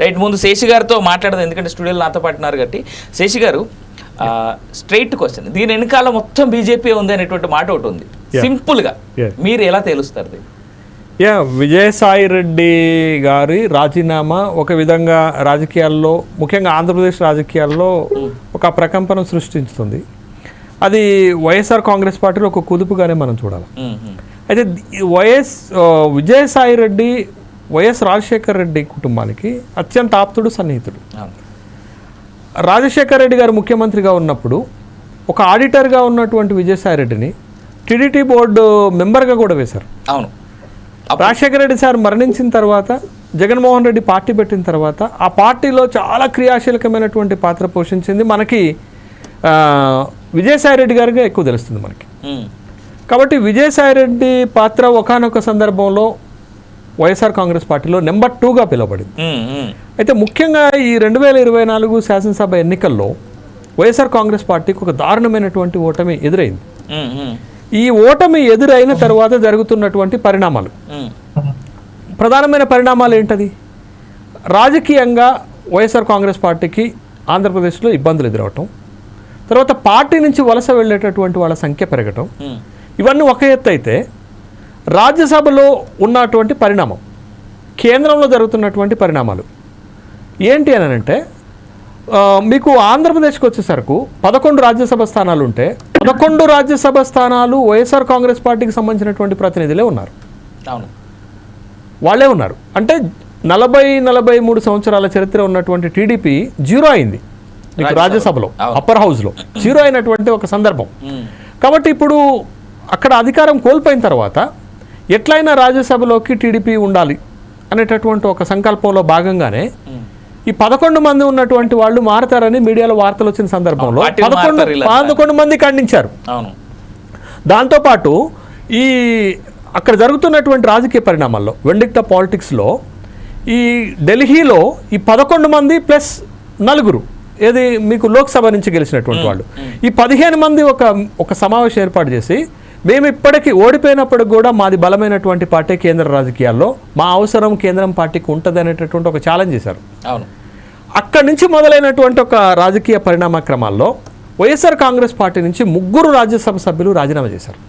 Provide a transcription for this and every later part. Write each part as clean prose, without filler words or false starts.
Right, ముందు శేషి గారితో మాట్లాడదాం, ఎందుకంటే స్టూడియోలో నాతో పాటున్నారు కాబట్టి. శేషి గారు, స్ట్రైట్ క్వశ్చన్, దీని వెనకాల మొత్తం బీజేపీ ఉంది అనేటువంటి మాట ఒకటి ఉంది, సింపుల్గా మీరు ఎలా తేలుస్తారు? విజయసాయి రెడ్డి గారి రాజీనామా ఒక విధంగా రాజకీయాల్లో, ముఖ్యంగా ఆంధ్రప్రదేశ్ రాజకీయాల్లో ఒక ప్రకంపనం సృష్టించుతుంది. అది వైఎస్ఆర్ కాంగ్రెస్ పార్టీలో ఒక కుదుపుగానే మనం చూడాలి. అయితే విజయసాయి రెడ్డి వైఎస్ రాజశేఖర్ రెడ్డి కుటుంబానికి అత్యంత ఆప్తుడు, సన్నిహితుడు. రాజశేఖర్ రెడ్డి గారు ముఖ్యమంత్రిగా ఉన్నప్పుడు ఒక ఆడిటర్గా ఉన్నటువంటి విజయసాయి రెడ్డిని టీడీటీ బోర్డు మెంబర్గా కూడా వేశారు. అవును. రాజశేఖర రెడ్డి సార్ మరణించిన తర్వాత, జగన్మోహన్ రెడ్డి పార్టీ పెట్టిన తర్వాత ఆ పార్టీలో చాలా క్రియాశీలకమైనటువంటి పాత్ర పోషించింది మనకి విజయసాయి రెడ్డి గారిగా ఎక్కువ తెలుస్తుంది మనకి. కాబట్టి విజయసాయి రెడ్డి పాత్ర ఒకానొక సందర్భంలో వైఎస్ఆర్ కాంగ్రెస్ పార్టీలో నెంబర్ 2గా పిలువబడింది. అయితే ముఖ్యంగా ఈ 2024 శాసనసభ ఎన్నికల్లో వైఎస్ఆర్ కాంగ్రెస్ పార్టీకి ఒక దారుణమైనటువంటి ఓటమి ఎదురైంది. ఈ ఓటమి ఎదురైన తర్వాత జరుగుతున్నటువంటి పరిణామాలు, ప్రధానమైన పరిణామాలు ఏంటది? రాజకీయంగా వైఎస్ఆర్ కాంగ్రెస్ పార్టీకి ఆంధ్రప్రదేశ్లో ఇబ్బందులు ఎదురవటం, తర్వాత పార్టీ నుంచి వలస వెళ్ళేటటువంటి వాళ్ళ సంఖ్య పెరగటం, ఇవన్నీ ఒక ఎత్తు అయితే రాజ్యసభలో ఉన్నటువంటి పరిణామం, కేంద్రంలో జరుగుతున్నటువంటి పరిణామాలు ఏంటి అని అంటే, మీకు ఆంధ్రప్రదేశ్కి వచ్చేసరికి 11 రాజ్యసభ స్థానాలు ఉంటే 11 రాజ్యసభ స్థానాలు వైఎస్ఆర్ కాంగ్రెస్ పార్టీకి సంబంధించినటువంటి ప్రతినిధులే ఉన్నారు. వాళ్ళే ఉన్నారు. అంటే 43 సంవత్సరాల చరిత్ర ఉన్నటువంటి టీడీపీ 0 అయింది మీకు రాజ్యసభలో, అప్పర్ హౌస్లో 0 అయినటువంటి ఒక సందర్భం. కాబట్టి ఇప్పుడు అక్కడ అధికారం కోల్పోయిన తర్వాత ఎట్లయినా రాజ్యసభలోకి టీడీపీ ఉండాలి అనేటటువంటి ఒక సంకల్పంలో భాగంగానే ఈ 11 మంది ఉన్నటువంటి వాళ్ళు మారతారని మీడియాలో వార్తలు వచ్చిన సందర్భంలో 11 మంది ఖండించారు. దాంతోపాటు ఈ అక్కడ జరుగుతున్నటువంటి రాజకీయ పరిణామాల్లో, వెండిక్టా పాలిటిక్స్లో ఈ ఢిల్లీలో ఈ 11 మంది ప్లస్ 4 ఏది మీకు లోక్సభ నుంచి గెలిచినటువంటి వాళ్ళు, ఈ 15 మంది ఒక సమావేశం ఏర్పాటు చేసి, మేము ఇప్పటికీ ఓడిపోయినప్పటికి కూడా మాది బలమైనటువంటి పార్టీ కేంద్ర రాజకీయాల్లో, మా అవసరం కేంద్రం పార్టీకి ఉంటుంది అనేటటువంటి ఒక ఛాలెంజ్ చేశారు. అక్కడి నుంచి మొదలైనటువంటి ఒక రాజకీయ పరిణామ క్రమాల్లో వైఎస్ఆర్ కాంగ్రెస్ పార్టీ నుంచి 3 రాజ్యసభ సభ్యులు రాజీనామా చేశారు.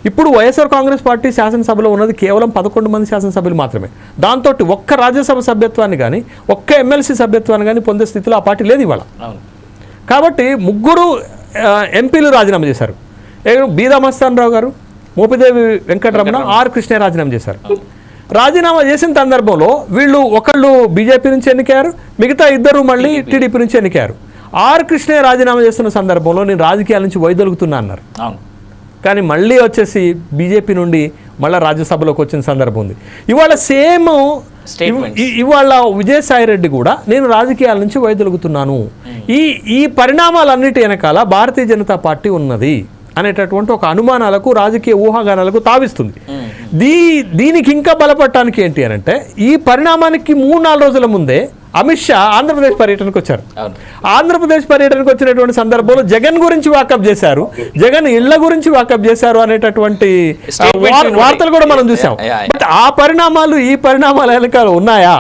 ఇప్పుడు వైఎస్ఆర్ కాంగ్రెస్ పార్టీ శాసనసభలో ఉన్నది కేవలం 11 మంది శాసనసభ్యులు మాత్రమే. దాంతో ఒక్క రాజ్యసభ సభ్యత్వాన్ని కానీ, ఒక్క ఎమ్మెల్సీ సభ్యత్వాన్ని కానీ పొందే స్థితిలో ఆ పార్టీ లేదు ఇవాళ. కాబట్టి 3 ఎంపీలు రాజీనామా చేశారు. బీదా మస్తాన్ రావు గారు, మోపిదేవి వెంకటరమణ, ఆర్ కృష్ణ రాజీనామా చేశారు. రాజీనామా చేసిన సందర్భంలో వీళ్ళు ఒకళ్ళు బీజేపీ నుంచి ఎన్నికయ్యారు, మిగతా 2 మళ్ళీ టీడీపీ నుంచి ఎన్నికయ్యారు. ఆర్ కృష్ణ రాజీనామా చేస్తున్న సందర్భంలో నేను రాజకీయాల నుంచి వైదొలుగుతున్నా అన్నారు. కానీ మళ్ళీ వచ్చేసి బీజేపీ నుండి మళ్ళీ రాజ్యసభలోకి వచ్చిన సందర్భం ఉంది. ఇవాళ సేమ్ ఇవాళ విజయసాయి రెడ్డి కూడా నేను రాజకీయాల నుంచి వైదొలుగుతున్నాను, ఈ పరిణామాలన్నిటి వెనకాల భారతీయ జనతా పార్టీ ఉన్నది అనేటటువంటి ఒక అనుమానాలకు, రాజకీయ ఊహాగానాలకు తావిస్తుంది. దీనికి ఇంకా బలపడటానికి ఏంటి అని అంటే, ఈ పరిణామానికి 3-4 రోజుల ముందే అమిత్ షా ఆంధ్రప్రదేశ్ పర్యటనకు వచ్చారు. ఆంధ్రప్రదేశ్ పర్యటనకు వచ్చినటువంటి సందర్భంలో జగన్ గురించి వాకప్ చేశారు, జగన్ ఇళ్ల గురించి వాకప్ చేశారు అనేటటువంటి వార్తలు కూడా మనం చూసాం. బట్ ఆ పరిణామాలు ఈ పరిణామాల వెనకాల ఉన్నాయా?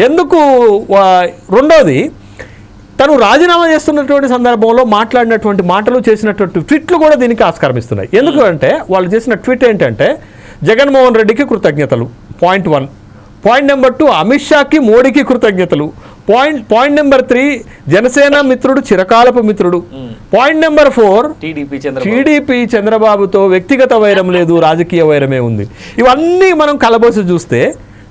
ఎందుకు? రెండోది, తను రాజీనామా చేస్తున్నటువంటి సందర్భంలో మాట్లాడినటువంటి మాటలు, చేసినటువంటి ట్వీట్లు కూడా దీనికి ఆస్కారమిస్తున్నాయి. ఎందుకు అంటే వాళ్ళు చేసిన ట్వీట్ ఏంటంటే, జగన్మోహన్ రెడ్డికి కృతజ్ఞతలు, పాయింట్ 1. పాయింట్ నెంబర్ 2, అమిత్ షాకి, మోడీకి కృతజ్ఞతలు. పాయింట్ నెంబర్ 3, జనసేన మిత్రుడు, చిరకాలపు మిత్రుడు. పాయింట్ నెంబర్ 4, టీడీపీ చంద్రబాబుతో వ్యక్తిగత వైరం లేదు, రాజకీయ వైరమే ఉంది. ఇవన్నీ మనం కలబోసి చూస్తే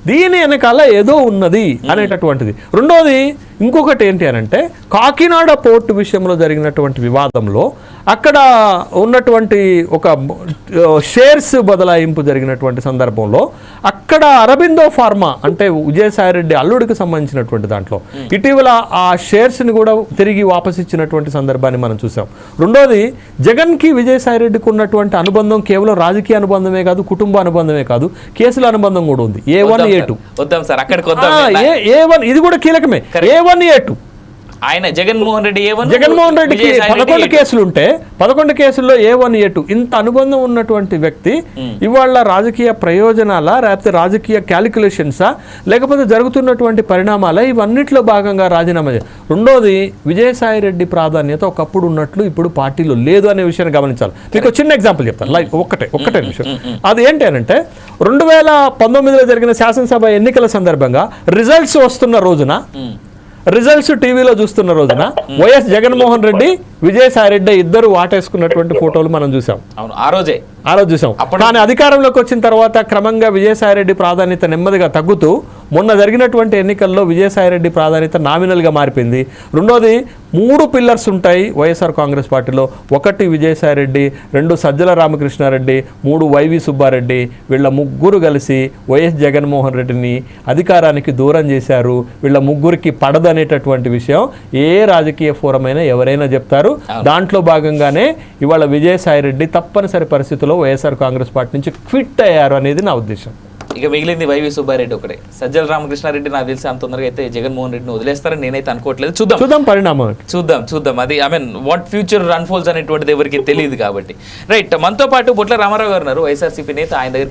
దీని వెనకాల ఏదో ఉన్నది అనేటటువంటిది. రెండోది, ఇంకొకటి ఏంటి అని అంటే, కాకినాడ పోర్టు విషయంలో జరిగినటువంటి వివాదంలో అక్కడ ఉన్నటువంటి ఒక షేర్స్ బదలాయింపు జరిగినటువంటి సందర్భంలో అక్కడ అరబిందో ఫార్మా అంటే విజయసాయి రెడ్డి అల్లుడికి సంబంధించినటువంటి దాంట్లో ఇటీవల ఆ షేర్స్ని కూడా తిరిగి వాపసు ఇచ్చినటువంటి సందర్భాన్ని మనం చూసాం. రెండోది, జగన్కి విజయసాయి రెడ్డికి ఉన్నటువంటి అనుబంధం కేవలం రాజకీయ అనుబంధమే కాదు, కుటుంబ అనుబంధమే కాదు, కేసుల అనుబంధం కూడా ఉంది. A1 A2 ఇది కూడా కీలకమే. A1 A2 ఆయన జగన్మోహన్ రెడ్డి జగన్మోహన్ రెడ్డికి 11 కేసులు ఉంటే 11 కేసుల్లో A1 A2 ఇంత అనుబంధం ఉన్నటువంటి వ్యక్తి ఇవాళ రాజకీయ ప్రయోజనాల లేకపోతే రాజకీయ క్యాలిక్యులేషన్సా లేకపోతే జరుగుతున్నటువంటి పరిణామాల ఇవన్నిట్లో భాగంగా రాజీనామా రెండోది విజయసాయి రెడ్డి ప్రాధాన్యత ఒకప్పుడు ఉన్నట్లు ఇప్పుడు పార్టీలో లేదు అనే విషయాన్ని గమనించాలి. మీకు చిన్న ఎగ్జాంపుల్ చెప్తాను, లైక్ ఒక్కటే విషయం. అది ఏంటి అనంటే 2019లో జరిగిన శాసనసభ ఎన్నికల సందర్భంగా రిజల్ట్స్ వస్తున్న రోజున రిజల్ట్స్ టీవీలో చూస్తున్న రోజున వైఎస్ జగన్మోహన్ రెడ్డి విజయసాయి రెడ్డి ఇద్దరు వాటేసుకున్నటువంటి ఫోటోలు మనం చూసాం. ఆ రోజు చూసాం. కానీ అధికారంలోకి వచ్చిన తర్వాత క్రమంగా విజయసాయి రెడ్డి ప్రాధాన్యత నెమ్మదిగా తగ్గుతూ మొన్న జరిగినటువంటి ఎన్నికల్లో విజయసాయి రెడ్డి ప్రాధాన్యత నామినల్గా మారిపోయింది. రెండోది 3 పిల్లర్స్ ఉంటాయి వైఎస్ఆర్ కాంగ్రెస్ పార్టీలో. 1 విజయసాయి రెడ్డి, 2 సజ్జల రామకృష్ణారెడ్డి, 3 వైవి సుబ్బారెడ్డి. వీళ్ళ ముగ్గురు కలిసి వైఎస్ జగన్మోహన్ రెడ్డిని అధికారానికి దూరం చేశారు. వీళ్ళ ముగ్గురికి పడదనేటటువంటి విషయం ఏ రాజకీయ ఫోరం అయినా ఎవరైనా చెప్తారు. దాంట్లో భాగంగానే ఇవాళ విజయసాయి రెడ్డి తప్పనిసరి పరిస్థితుల్లో వైఎస్ఆర్ కాంగ్రెస్ పార్టీ నుంచి క్విట్ అయ్యారు అనేది నా ఉద్దేశం. ఇక మిగిలింది వైవి సుబ్బారెడ్డి ఒకటే. సజ్జల రామకృష్ణారెడ్డి నాకు తెలిసి అంత తొందరగా అయితే జగన్మోహన్ రెడ్డిని వదిలేస్తారని నేనైతే అనుకోవట్లేదు. చూద్దాం పరిణామం చూద్దాం. అది వాట్ ఫ్యూచర్ అన్ఫోల్డ్స్ అనేటువంటిది ఎవరికి తెలియదు కాబట్టి. రైట్, మనతో పాటు బొట్ల రామారావు గారు ఉన్నారు, వైఎస్ఆర్సీపీ నేత. ఆయన దగ్గరికి